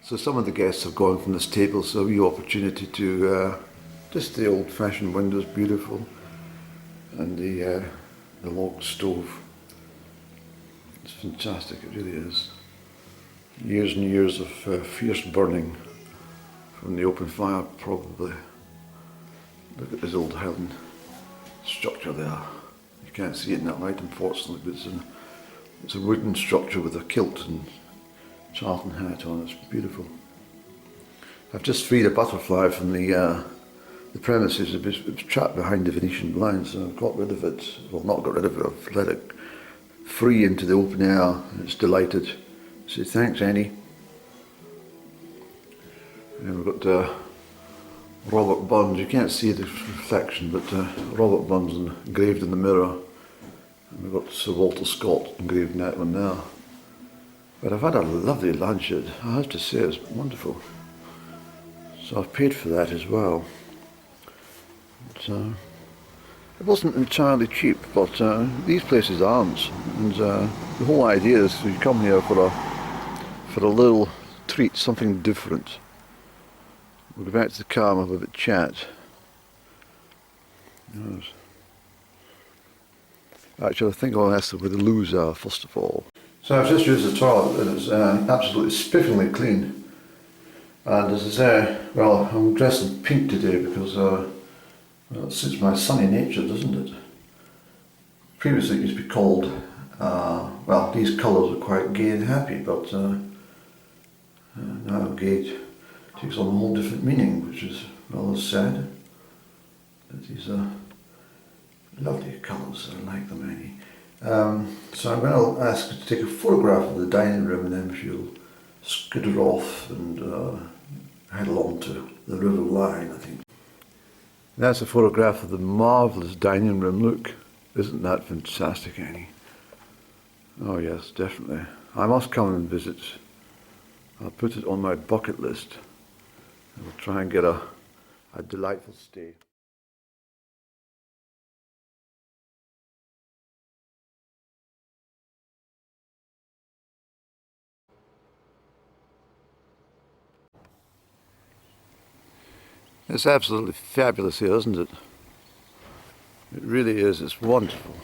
So some of the guests have gone from this table, so a wee opportunity to just the old-fashioned windows, beautiful, and the log stove. It's fantastic, it really is. Years and years of fierce burning from the open fire, probably. Look at this old Highland structure there. You can't see it in that light, unfortunately, but it's a wooden structure with a kilt and tartan hat on. It's beautiful. I've just freed a butterfly from the premises. It was trapped behind the Venetian blinds, so I've got rid of it. Well, not got rid of it, I've let it free into the open air, and it's delighted. So thanks, Annie. And we've got Robert Burns. You can't see the reflection, but Robert Burns engraved in the mirror. And we've got Sir Walter Scott engraved in that one there. But I've had a lovely lunch. I have to say, it's wonderful. So I've paid for that as well. But, it wasn't entirely cheap, but these places aren't. And the whole idea is you come here for a little treat, something different. We'll go back to the car and have a bit of chat. Yes. Actually, I think I'll ask them where the loos are first of all. So I've just used the toilet and it's absolutely spiffingly clean. And as I say, well, I'm dressed in pink today because well, it suits my sunny nature, doesn't it? Previously it used to be called, well, these colours are quite gay and happy, but now gay takes on a whole different meaning, which is rather sad. But these are lovely colours, I like them, Annie. So I'm going to ask her to take a photograph of the dining room, and then she'll skitter off and head along to the River Line, I think. That's a photograph of the marvellous dining room. Look, isn't that fantastic, Annie? Oh yes, definitely. I must come and visit. I'll put it on my bucket list. We'll try and get a delightful stay. It's absolutely fabulous here, isn't it? It really is, it's wonderful.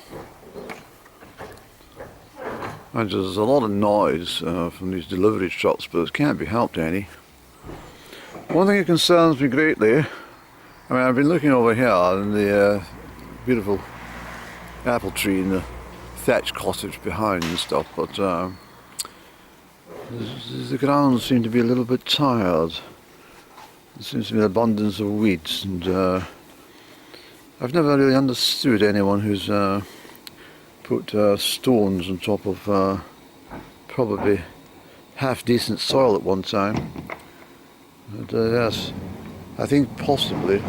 And there's a lot of noise from these delivery trucks, but it can't be helped, Annie. One thing that concerns me greatly, I mean, I've been looking over here in the beautiful apple tree and the thatched cottage behind and stuff, but the grounds seem to be a little bit tired. There seems to be an abundance of weeds, and I've never really understood anyone who's put stones on top of probably half decent soil at one time. But yes, I think possibly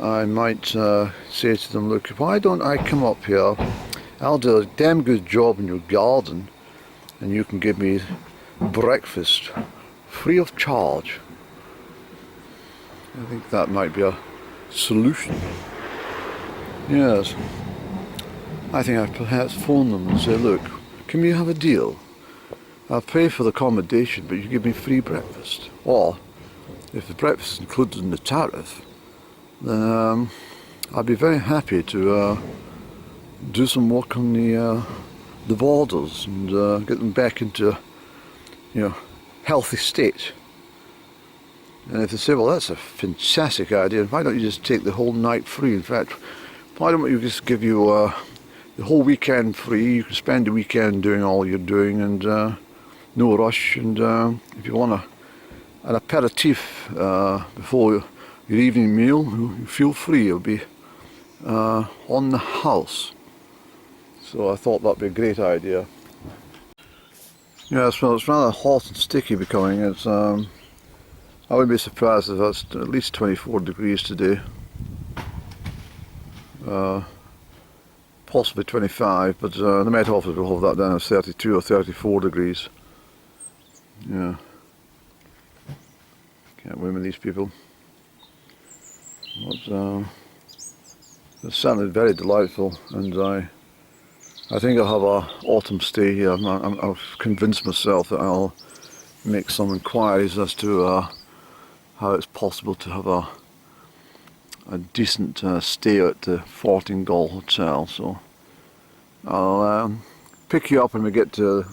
I might say to them, look, why don't I come up here, I'll do a damn good job in your garden, and you can give me breakfast free of charge. I think that might be a solution. Yes. I think I'd perhaps phone them and say, look, can we have a deal? I'll pay for the accommodation, but you give me free breakfast. Or, if the breakfast is included in the tariff, then I'd be very happy to do some work on the borders and get them back into, healthy state. And if they say, well, that's a fantastic idea, why don't you just take the whole night free? In fact, why don't we just give you the whole weekend free? You can spend the weekend doing all you're doing, and no rush. And if you want an aperitif before your evening meal, feel free. It'll be on the house. So I thought that'd be a great idea. Yes, well, it's rather hot and sticky becoming. It's I wouldn't be surprised if that's at least 24 degrees today. Possibly 25, but the Met Office will hold that down as 32 or 34 degrees. Yeah. Can't win with these people. But it's certainly very delightful, and I think I'll have an autumn stay here. I've convinced myself that I'll make some inquiries as to how it's possible to have a decent stay at the Fortingall Hotel. So I'll pick you up when we get to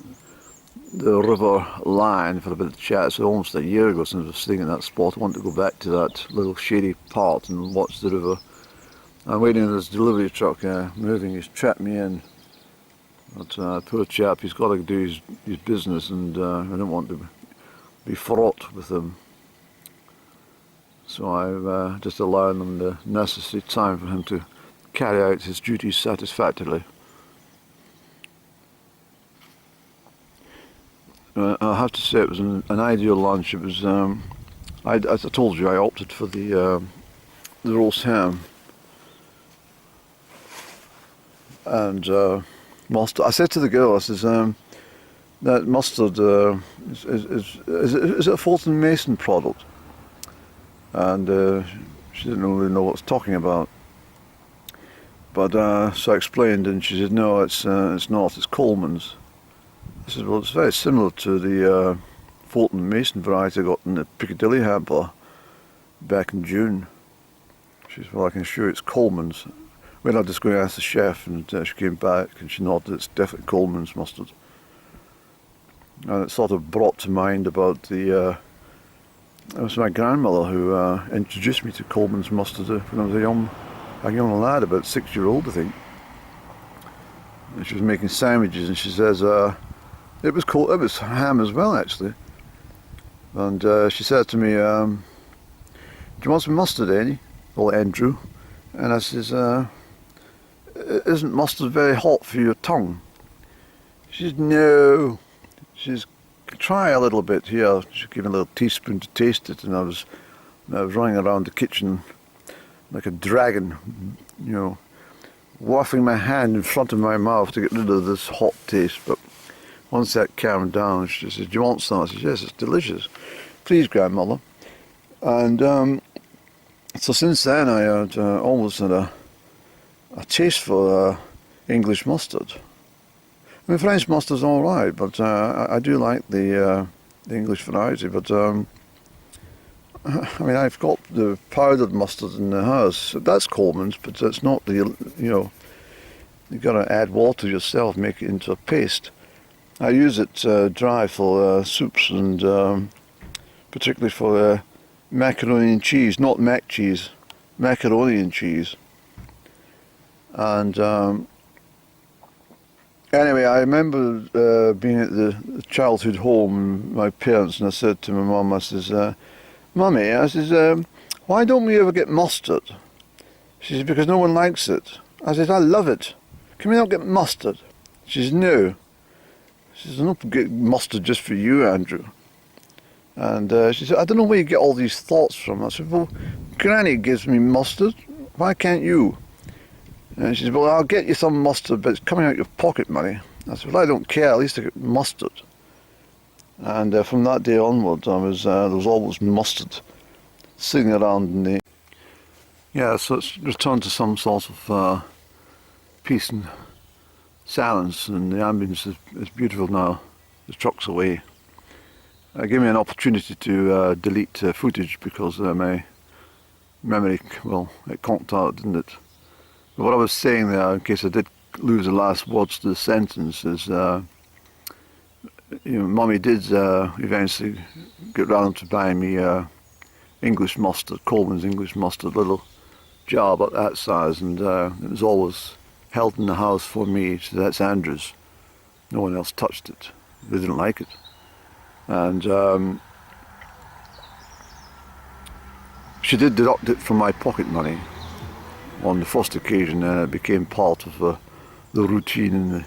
the River Lyon for a bit of chat. It's almost a year ago since I was staying at that spot. I want to go back to that little shady part and watch the river. I'm waiting for this delivery truck moving. He's trapped me in. But poor chap, he's got to do his business, and I don't want to be fraught with him. So I've just allowed him the necessary time for him to carry out his duties satisfactorily. I have to say it was an ideal lunch. It was, as I told you, I opted for the roast ham and mustard. I said to the girl, I says, that mustard is it a Fulton Mason product? And she didn't really know what I was talking about. But so I explained, and she said, no, it's not, it's Coleman's. I said, well, it's very similar to the Fulton Mason variety I got in the Piccadilly hamper back in June. She said, well, I can assure you it's Coleman's. Well, I just going to ask the chef, and she came back and she nodded, it's definitely Coleman's mustard. And it sort of brought to mind about it was my grandmother who introduced me to Coleman's mustard when I was a young lad, about 6-year-old, I think. And she was making sandwiches, and she says, it was ham as well, actually. And she said to me, do you want some mustard, Annie? Or Andrew? And I says, isn't mustard very hot for your tongue? She says, no. She says, try a little bit here. She gave me a little teaspoon to taste it, and I was running around the kitchen like a dragon, you know, wafting my hand in front of my mouth to get rid of this hot taste. But once that calmed down, she says, do you want some? I said, yes, it's delicious. Please, grandmother. And so since then I had almost had a taste for English mustard. I mean, French mustard's all right, but I do like the English variety. But I mean, I've got the powdered mustard in the house. That's Coleman's, but it's not the, you know, you've got to add water yourself, make it into a paste. I use it dry for soups, and particularly for macaroni and cheese, not mac cheese, macaroni and cheese. And anyway, I remember being at the childhood home with my parents, and I said to my mum, I says, Mummy, I says, why don't we ever get mustard? She says, because no one likes it. I said, I love it. Can we not get mustard? She says, no. She says, I'll not get mustard just for you, Andrew. And she said, I don't know where you get all these thoughts from. I said, well, Granny gives me mustard. Why can't you? And she said, well, I'll get you some mustard, but it's coming out of your pocket money. I said, well, I don't care. At least I get mustard. And from that day onward, there was always mustard sitting around in the... Yeah, so it's returned to some sort of peace and silence, and the ambience is beautiful now. The truck's away. It gave me an opportunity to delete footage because my memory, well, it conked out, didn't it? But what I was saying there, in case I did lose the last words to the sentence, is you know, Mummy did eventually get round to buying me English mustard, Coleman's English mustard, little jar about that size, and it was always held in the house for me. So that's Andrew's. No one else touched it. They didn't like it. And she did deduct it from my pocket money on the first occasion, and it became part of the routine in the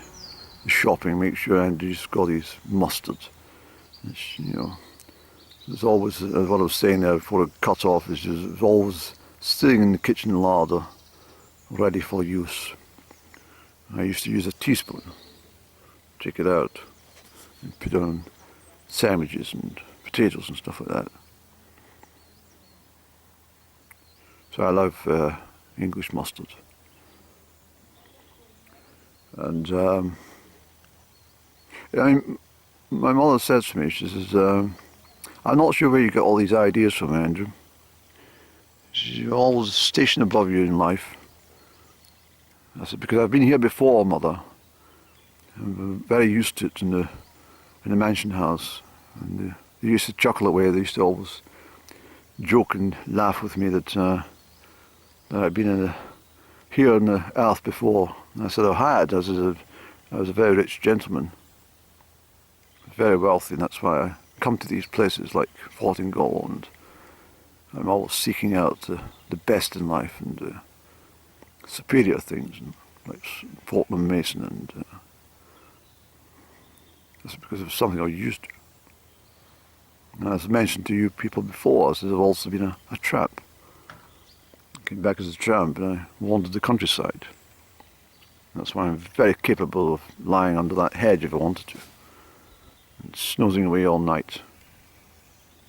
shopping. Make sure Andrew's got his mustard. It's, you know, there's always, what I was saying there before it cut off, is just always sitting in the kitchen larder, ready for use. I used to use a teaspoon, take it out, and put it on sandwiches and potatoes and stuff like that. So I love English mustard. And I mean, My mother says to me, she says, I'm not sure where you get all these ideas from, Andrew. You're always a station above you in life. I said, because I've been here before, Mother. I'm very used to it in the mansion house. And they used to chuckle away. They used to always joke and laugh with me that, that I'd been here on the earth before. And I said I had. I was a very rich gentleman, very wealthy, and that's why I come to these places like Fortingall, and I'm always seeking out the best in life and superior things, and like Portland Mason, and that's because of something I used to. And as I mentioned to you people before, I said I've also been a tramp. I came back as a tramp and I wandered the countryside. That's why I'm very capable of lying under that hedge if I wanted to, and snoozing away all night,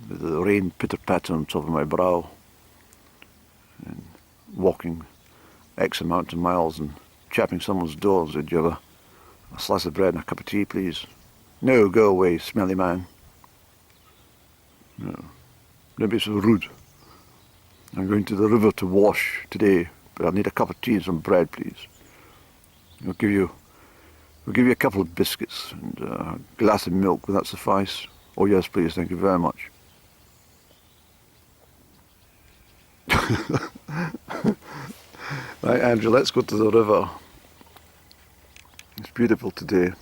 with the rain pitter-patter on top of my brow, and walking X amount of miles and chapping someone's door and said, "Do you have a slice of bread and a cup of tea, please?" "No, go away, smelly man." "No, don't be so rude. I'm going to the river to wash today, but I need a cup of tea and some bread, please. We'll give you a couple of biscuits and a glass of milk. Will that suffice?" "Oh yes, please, thank you very much." Right, Andrew, let's go to the river. It's beautiful today.